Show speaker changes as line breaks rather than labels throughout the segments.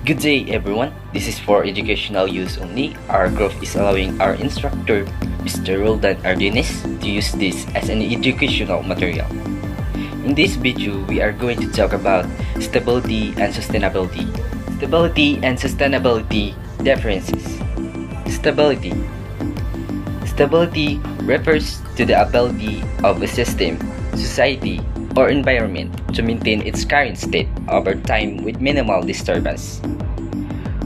Good day everyone, this is for educational use only. Our group is allowing our instructor, Mr. Roldan Ardenes, to use this as an educational material. In this video, we are going to talk about stability and sustainability. Stability and sustainability differences. Stability. Stability refers to the ability of a system, society, or environment to maintain its current state over time with minimal disturbance.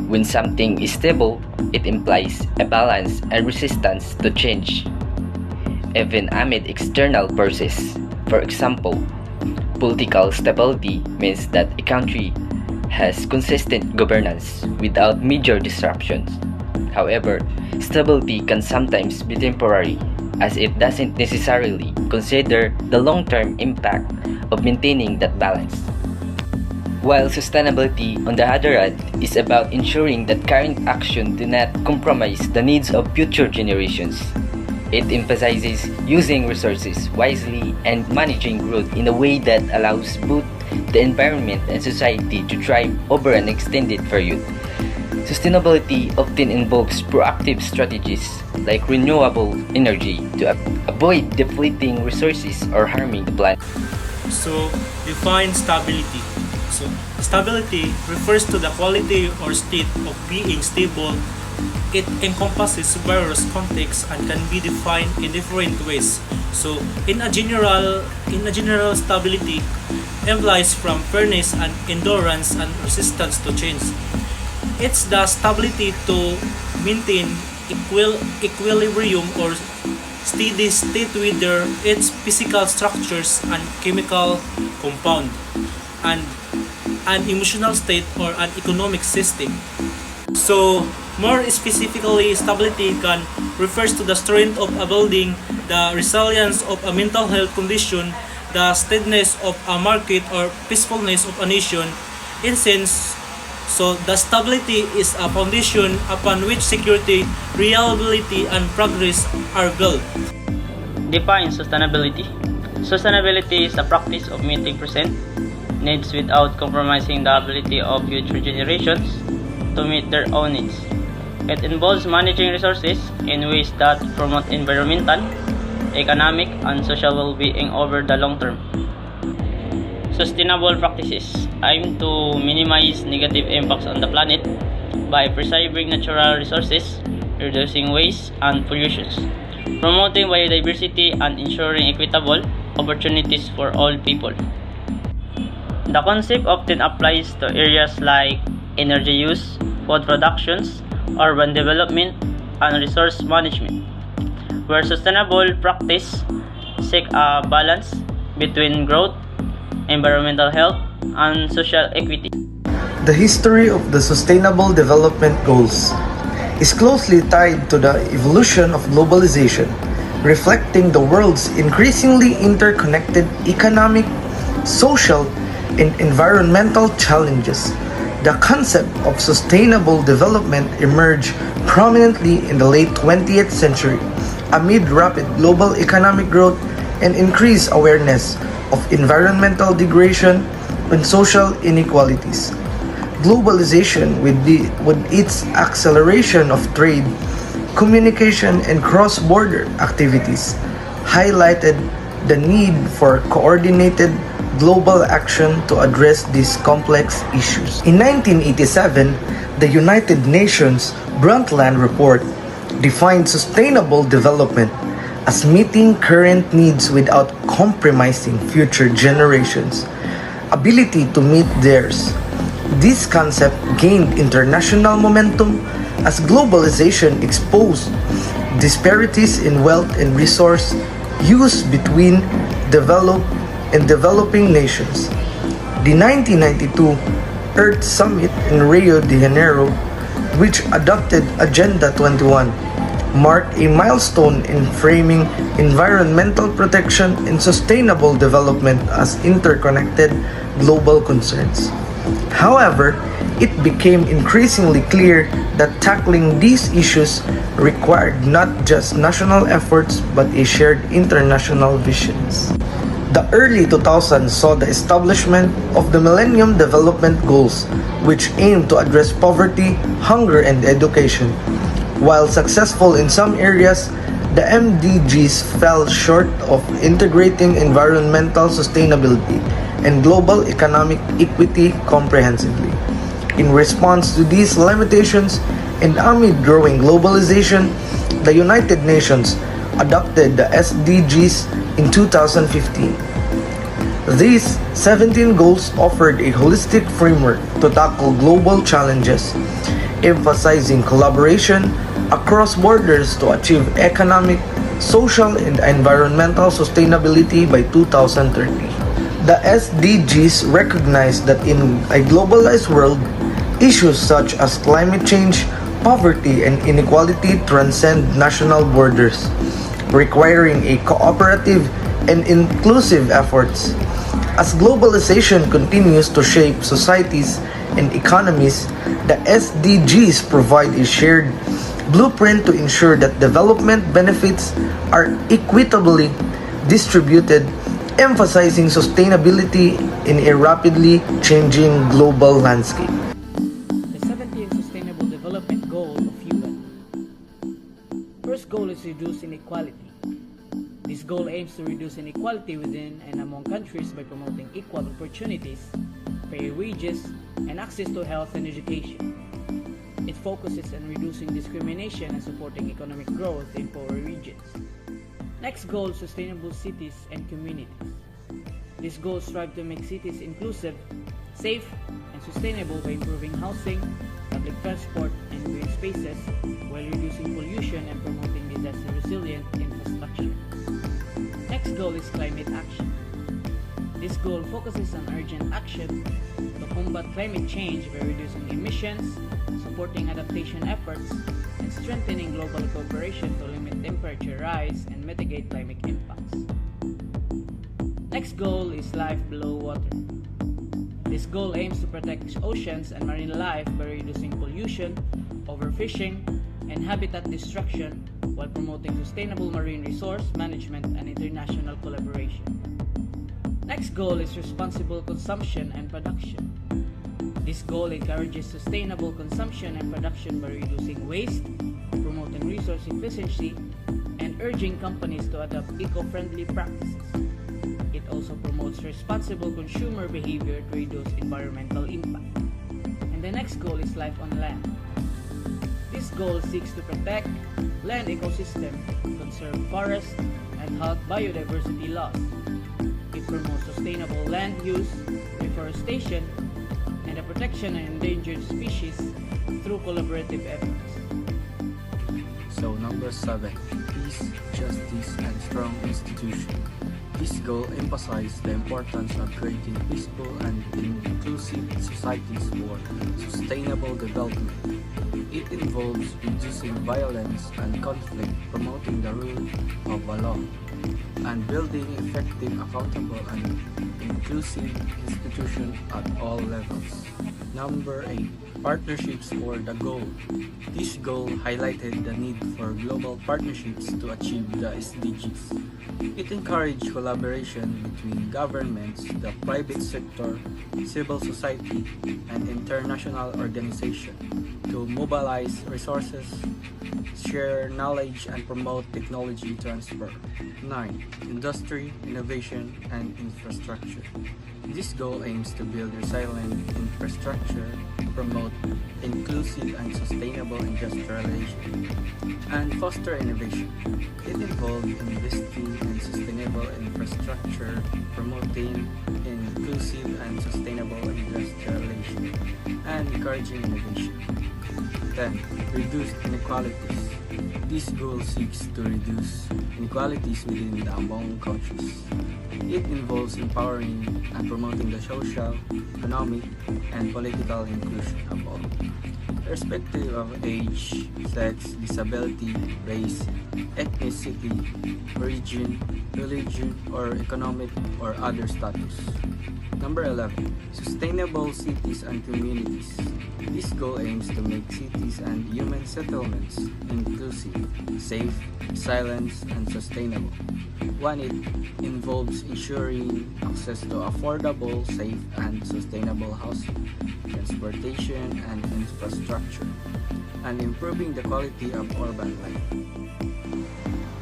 When something is stable, it implies a balance and resistance to change, even amid external forces. For example, political stability means that a country has consistent governance without major disruptions. However, stability can sometimes be temporary, as it doesn't necessarily consider the long-term impact of maintaining that balance. While sustainability, on the other hand, is about ensuring that current action do not compromise the needs of future generations. It emphasizes using resources wisely and managing growth in a way that allows both the environment and society to thrive over an extended period. Sustainability often involves proactive strategies like renewable energy to avoid depleting resources or harming the planet.
So, define stability. So, stability refers to the quality or state of being stable. It encompasses various contexts and can be defined in different ways. So, in a general, stability implies from fairness and endurance and resistance to change. It's the stability to maintain equilibrium or steady state with its physical structures and chemical compound, and an emotional state or an economic system. So, more specifically, stability can refers to the strength of a building, the resilience of a mental health condition, the steadiness of a market, or peacefulness of a nation. In sense, so the stability is a foundation upon which security, reliability, and progress are built.
Define sustainability. Sustainability is the practice of meeting present needs without compromising the ability of future generations to meet their own needs. It involves managing resources in ways that promote environmental, economic, and social well-being over the long term. Sustainable practices aim to minimize negative impacts on the planet by preserving natural resources, reducing waste and pollution, promoting biodiversity, and ensuring equitable opportunities for all people. The concept often applies to areas like energy use, food productions, urban development, and resource management, where sustainable practice seek a balance between growth, environmental health, and social equity.
The history of the Sustainable Development Goals is closely tied to the evolution of globalization, reflecting the world's increasingly interconnected economic, social, and environmental challenges. The concept of sustainable development emerged prominently in the late 20th century amid rapid global economic growth and increased awareness of environmental degradation and social inequalities. Globalization, with its acceleration of trade, communication, and cross-border activities, highlighted the need for coordinated global action to address these complex issues. In 1987, the United Nations Brundtland Report defined sustainable development as meeting current needs without compromising future generations' ability to meet theirs. This concept gained international momentum as globalization exposed disparities in wealth and resource use between developed and developing nations. The 1992 Earth Summit in Rio de Janeiro, which adopted Agenda 21, marked a milestone in framing environmental protection and sustainable development as interconnected global concerns. However, it became increasingly clear that tackling these issues required not just national efforts but a shared international vision. The early 2000s saw the establishment of the Millennium Development Goals, which aimed to address poverty, hunger, and education. While successful in some areas, the MDGs fell short of integrating environmental sustainability and global economic equity comprehensively. In response to these limitations, and amid growing globalization, the United Nations adopted the SDGs in 2015. These 17 goals offered a holistic framework to tackle global challenges, emphasizing collaboration across borders to achieve economic, social, and environmental sustainability by 2030. The SDGs recognize that in a globalized world, issues such as climate change, poverty, and inequality transcend national borders, requiring a cooperative and inclusive efforts. As globalization continues to shape societies and economies, the SDGs provide a shared blueprint to ensure that development benefits are equitably distributed, emphasizing sustainability in a rapidly changing global landscape.
The 17th Sustainable Development Goal of UN. First goal is reduce inequality. This goal aims to reduce inequality within and among countries by promoting equal opportunities, fair wages, and access to health and education. It focuses on reducing discrimination and supporting economic growth in poorer regions. Next goal, sustainable cities and communities. These goals strive to make cities inclusive, safe, and sustainable by improving housing, public transport, and green spaces, while reducing pollution and promoting disaster-resilient infrastructure. Next goal is climate action. This goal focuses on urgent action to combat climate change by reducing emissions, supporting adaptation efforts, and strengthening global cooperation to limit temperature rise and mitigate climate impacts. Next goal is life below water. This goal aims to protect oceans and marine life by reducing pollution, overfishing, and habitat destruction while promoting sustainable marine resource management and international collaboration. Next goal is responsible consumption and production. This goal encourages sustainable consumption and production by reducing waste, promoting resource efficiency, and urging companies to adopt eco-friendly practices. It also promotes responsible consumer behavior to reduce environmental impact. And the next goal is life on land. This goal seeks to protect land ecosystem, conserve forests, and halt biodiversity loss. It promotes sustainable land use, reforestation, and the protection of endangered species through collaborative efforts.
So number 7, peace, justice, and strong institutions. This goal emphasizes the importance of creating peaceful and inclusive societies for sustainable development. It involves reducing violence and conflict, promoting the rule of law, and building effective, accountable, and inclusive institutions at all levels. Number 8. Partnerships for the goal. This goal highlighted the need for global partnerships to achieve the SDGs. It encouraged collaboration between governments, the private sector, civil society, and international organizations to mobilize resources, share knowledge, and promote technology transfer. 9. Industry, innovation, and infrastructure. This goal aims to build resilient infrastructure, promote inclusive and sustainable industrialization, and foster innovation. It involves investing in sustainable infrastructure, promoting inclusive and sustainable industrialization, and encouraging innovation. 10. Reduce inequalities. This goal seeks to reduce inequalities within and among countries. It involves empowering and promoting the social, economic, and political inclusion of all, irrespective of age, sex, disability, race, ethnicity, origin, religion, or economic or other status. Number 11. Sustainable cities and communities. This goal aims to make cities and human settlements inclusive, safe, resilient, and sustainable. One, it involves ensuring access to affordable, safe, and sustainable housing, transportation, and infrastructure, and improving the quality of urban life.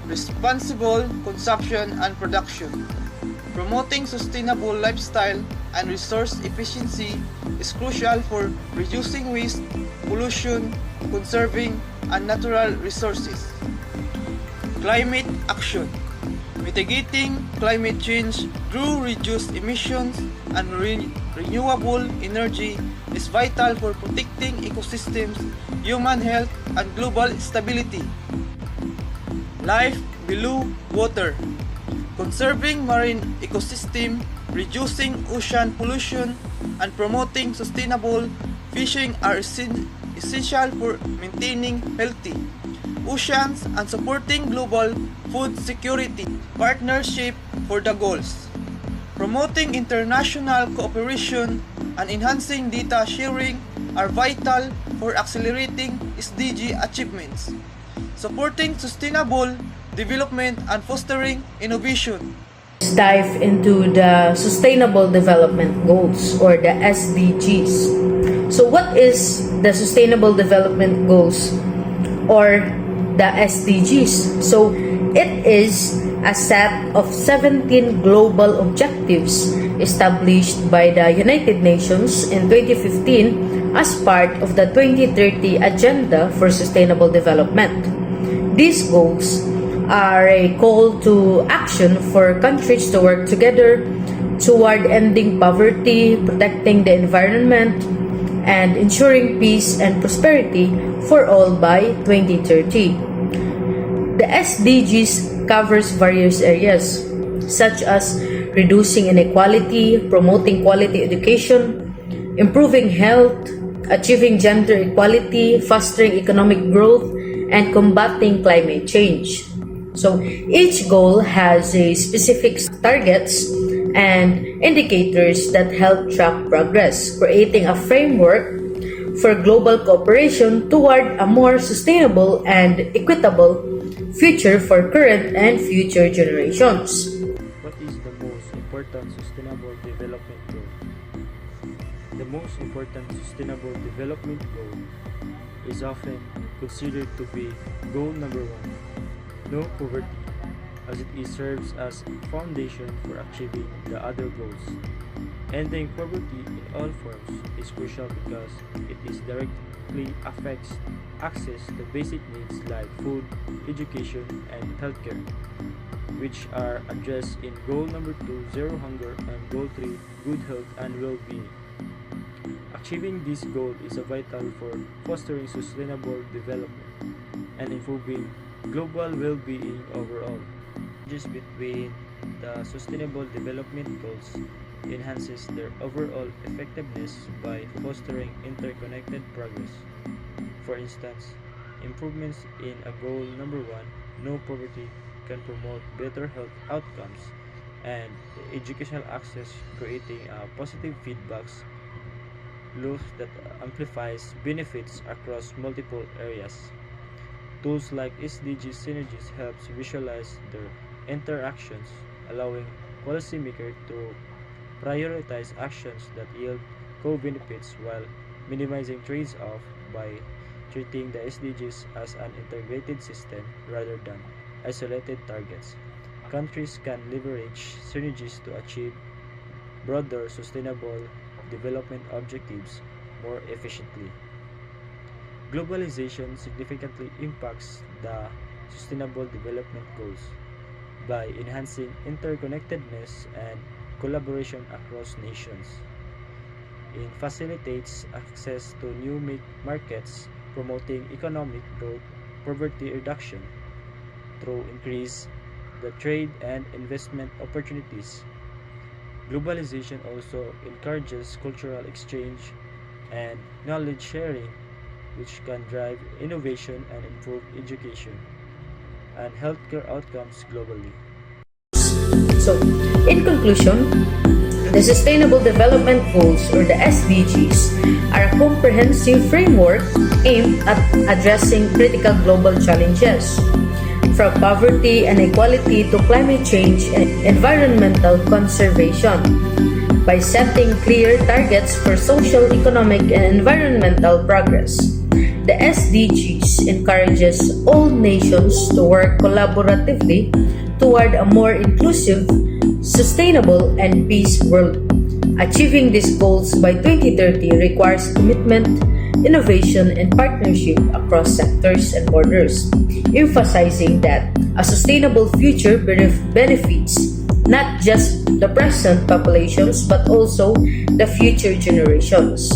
Responsible consumption and production. Promoting sustainable lifestyle and resource efficiency is crucial for reducing waste, pollution, conserving and natural resources. Climate action. Mitigating climate change through reduced emissions and renewable energy is vital for protecting ecosystems, human health, and global stability. Life below water. Conserving marine ecosystem, reducing ocean pollution, and promoting sustainable fishing are essential for maintaining healthy oceans and supporting global food security. Partnership for the goals. Promoting international cooperation and enhancing data sharing are vital for accelerating SDG achievements. Supporting sustainable development and fostering innovation.
Let's dive into the Sustainable Development Goals or the SDGs. So what is the Sustainable Development Goals or the SDGs? So it is a set of 17 global objectives established by the United Nations in 2015 as part of the 2030 Agenda for Sustainable Development. These goals are a call to action for countries to work together toward ending poverty, protecting the environment, and ensuring peace and prosperity for all by 2030. The SDGs covers various areas such as reducing inequality, promoting quality education, improving health, achieving gender equality, fostering economic growth, and combating climate change. So each goal has a specific targets and indicators that help track progress, creating a framework for global cooperation toward a more sustainable and equitable future for current and future generations.
What is the most important sustainable development goal? The most important sustainable development goal is often considered to be goal number 1. No poverty, as it serves as a foundation for achieving the other goals. Ending poverty in all forms is crucial because it directly affects access to basic needs like food, education, and healthcare, which are addressed in goal number 2, zero hunger, and goal 3, good health and well-being. Achieving this goal is vital for fostering sustainable development and improving global well-being overall. Just between the Sustainable Development Goals enhances their overall effectiveness by fostering interconnected progress. For instance, improvements in a goal number 1, no poverty, can promote better health outcomes and educational access, creating a positive feedbacks loop that amplifies benefits across multiple areas. Tools like SDG synergies helps visualize their interactions, allowing policymakers to prioritize actions that yield co-benefits while minimizing trades-off. By treating the SDGs as an integrated system rather than isolated targets, countries can leverage synergies to achieve broader sustainable development objectives more efficiently. Globalization significantly impacts the Sustainable Development Goals by enhancing interconnectedness and collaboration across nations. It facilitates access to new markets, promoting economic growth, poverty reduction through increase the trade and investment opportunities. Globalization also encourages cultural exchange and knowledge sharing, which can drive innovation and improve education. and healthcare outcomes globally.
So, in conclusion, the Sustainable Development Goals, or the SDGs, are a comprehensive framework aimed at addressing critical global challenges, from poverty and inequality to climate change and environmental conservation. By setting clear targets for social, economic, and environmental progress, the SDGs encourages all nations to work collaboratively toward a more inclusive, sustainable, and peace world. Achieving these goals by 2030 requires commitment, innovation, and partnership across sectors and borders, emphasizing that a sustainable future benefits not just the present populations but also the future generations.